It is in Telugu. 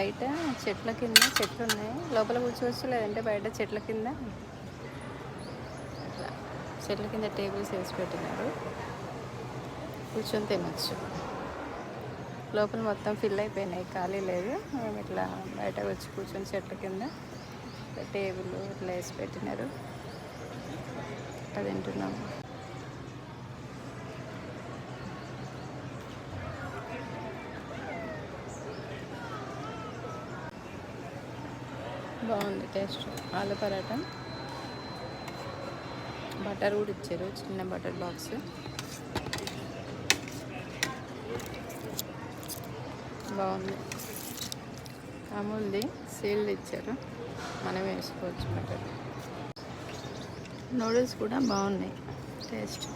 బయట చెట్ల కింద చెట్లు ఉన్నాయి, లోపల కూర్చోవచ్చు, లేదంటే బయట చెట్ల కింద అట్లా చెట్ల కింద టేబుల్స్ వేసి పెట్టినారు, కూర్చొని తినచ్చు. లోపల మొత్తం ఫిల్ అయిపోయినాయి, ఖాళీ లేదు. మేము ఇట్లా బయట వచ్చి కూర్చొని చెట్ల కింద టేబుల్ ఇట్లా వేసి పెట్టినారు, అట్లా తింటున్నాము. బాగుంది టేస్ట్. ఆలు పరాటా, బటర్ కూడా ఇచ్చారు, చిన్న బటర్ బాక్స్. బాగుంది. అమూల్ది సీల్డ్ ఇచ్చారు, మనం వేసుకోవచ్చు బటర్. నూడిల్స్ కూడా బాగున్నాయి టేస్ట్.